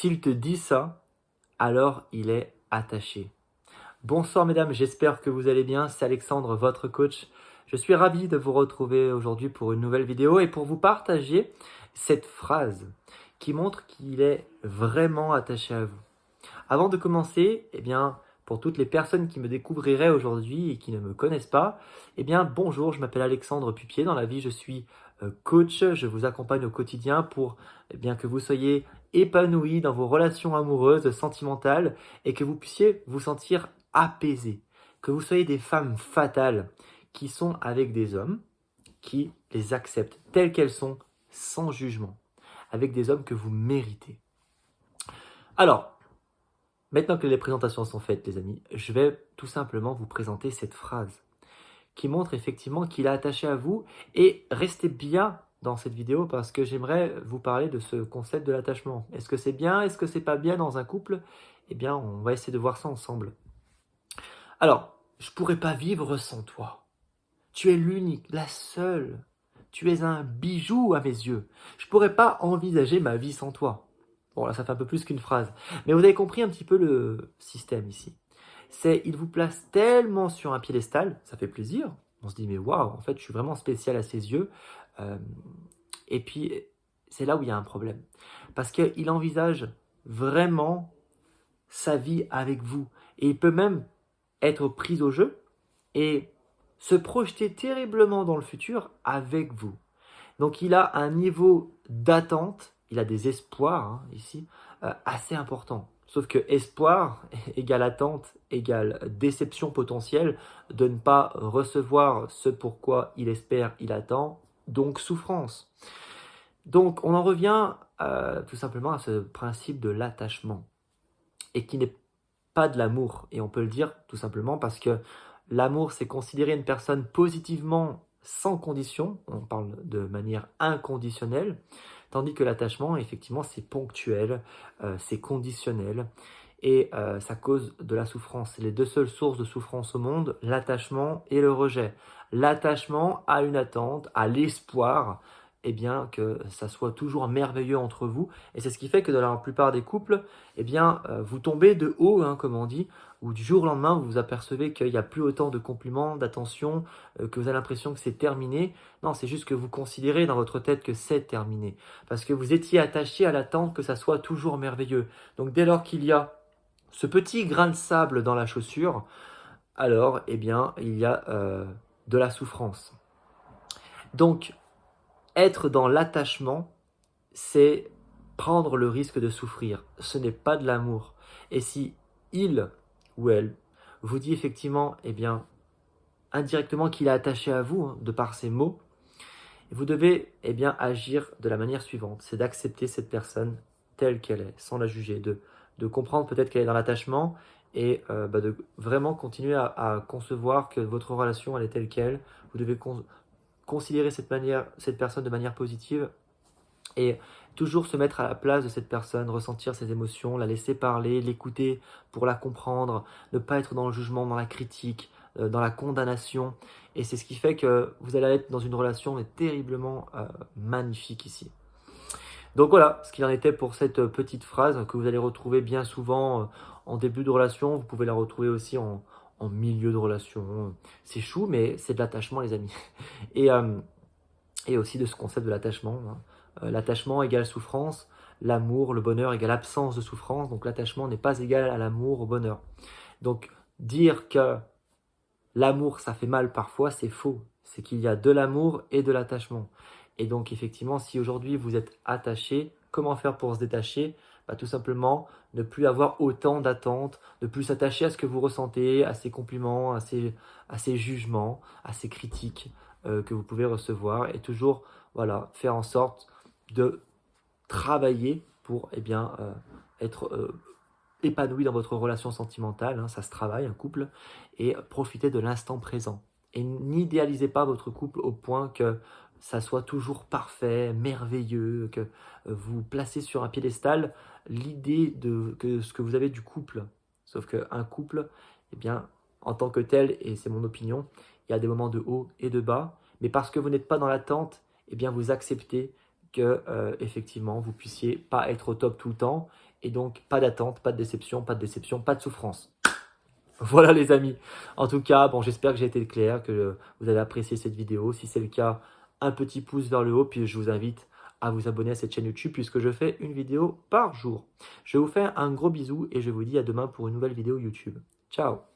S'il te dit ça, alors il est attaché. Bonsoir mesdames, j'espère que vous allez bien. C'est Alexandre, votre coach. Je suis ravi de vous retrouver aujourd'hui pour une nouvelle vidéo et pour vous partager cette phrase qui montre qu'il est vraiment attaché à vous. Avant de commencer, pour toutes les personnes qui me découvriraient aujourd'hui et qui ne me connaissent pas, bonjour, je m'appelle Alexandre Pupier. Dans la vie, je suis coach. Je vous accompagne au quotidien pour que vous soyez épanoui dans vos relations amoureuses, sentimentales et que vous puissiez vous sentir apaisé. Que vous soyez des femmes fatales qui sont avec des hommes qui les acceptent telles qu'elles sont, sans jugement, avec des hommes que vous méritez. Alors, maintenant que les présentations sont faites, les amis, je vais tout simplement vous présenter cette phrase qui montre effectivement qu'il est attaché à vous. Et restez bien dans cette vidéo parce que j'aimerais vous parler de ce concept de l'attachement. Est-ce que c'est bien? Est-ce que c'est pas bien dans un couple? On va essayer de voir ça ensemble. Alors, je pourrais pas vivre sans toi. Tu es l'unique, la seule. Tu es un bijou à mes yeux. Je pourrais pas envisager ma vie sans toi. Bon, là, ça fait un peu plus qu'une phrase. Mais vous avez compris un petit peu le système ici. Il vous place tellement sur un piédestal, ça fait plaisir. On se dit, mais waouh, en fait, je suis vraiment spécial à ses yeux. Et puis, c'est là où il y a un problème. Parce qu'il envisage vraiment sa vie avec vous. Et il peut même être pris au jeu et se projeter terriblement dans le futur avec vous. Donc, il a un niveau d'attente, il a des espoirs ici, assez important. Sauf que espoir égale attente égale déception potentielle de ne pas recevoir ce pourquoi il espère, il attend, donc souffrance. Donc on en revient tout simplement à ce principe de l'attachement et qui n'est pas de l'amour. Et on peut le dire tout simplement parce que l'amour, c'est considérer une personne positivement sans condition, on parle de manière inconditionnelle, tandis que l'attachement, effectivement, c'est ponctuel, c'est conditionnel, et ça cause de la souffrance. C'est les deux seules sources de souffrance au monde, l'attachement et le rejet. L'attachement à une attente, à l'espoir, que ça soit toujours merveilleux entre vous. Et c'est ce qui fait que dans la plupart des couples, vous tombez de haut, comme on dit, ou du jour au lendemain, vous vous apercevez qu'il n'y a plus autant de compliments, d'attention, que vous avez l'impression que c'est terminé. Non, c'est juste que vous considérez dans votre tête que c'est terminé. Parce que vous étiez attaché à l'attente que ça soit toujours merveilleux. Donc dès lors qu'il y a ce petit grain de sable dans la chaussure, alors, il y a de la souffrance. Donc, être dans l'attachement, c'est prendre le risque de souffrir. Ce n'est pas de l'amour. Et si il ou elle vous dit effectivement, indirectement qu'il est attaché à vous, de par ses mots, vous devez agir de la manière suivante. C'est d'accepter cette personne telle qu'elle est, sans la juger, de comprendre peut-être qu'elle est dans l'attachement et de vraiment continuer à concevoir que votre relation elle est telle qu'elle. Vous devez considérer cette personne de manière positive et toujours se mettre à la place de cette personne, ressentir ses émotions, la laisser parler, l'écouter pour la comprendre, ne pas être dans le jugement, dans la critique, dans la condamnation. Et c'est ce qui fait que vous allez être dans une relation mais terriblement magnifique ici. Donc voilà ce qu'il en était pour cette petite phrase que vous allez retrouver bien souvent en début de relation. Vous pouvez la retrouver aussi en milieu de relation. C'est chou, mais c'est de l'attachement, les amis. Et aussi de ce concept de l'attachement. L'attachement égale souffrance, l'amour, le bonheur égale absence de souffrance. Donc l'attachement n'est pas égal à l'amour, au bonheur. Donc dire que l'amour ça fait mal parfois, c'est faux. C'est qu'il y a de l'amour et de l'attachement. Et donc effectivement, si aujourd'hui vous êtes attaché, comment faire pour se détacher? Tout simplement ne plus avoir autant d'attentes, ne plus s'attacher à ce que vous ressentez, à ces compliments, à ces jugements, à ces critiques que vous pouvez recevoir, et toujours faire en sorte de travailler pour être épanoui dans votre relation sentimentale. Ça se travaille, un couple, et profitez de l'instant présent. Et n'idéalisez pas votre couple au point que ça soit toujours parfait, merveilleux, que vous placez sur un piédestal l'idée que ce que vous avez du couple. Sauf qu'un couple, en tant que tel, et c'est mon opinion, il y a des moments de haut et de bas, mais parce que vous n'êtes pas dans l'attente, vous acceptez que effectivement vous puissiez pas être au top tout le temps et donc pas d'attente, pas de déception, pas de souffrance. Voilà les amis. En tout cas, bon, j'espère que j'ai été clair, que vous avez apprécié cette vidéo. Si c'est le cas, un petit pouce vers le haut, puis je vous invite à vous abonner à cette chaîne YouTube puisque je fais une vidéo par jour. Je vous fais un gros bisou et je vous dis à demain pour une nouvelle vidéo YouTube. Ciao!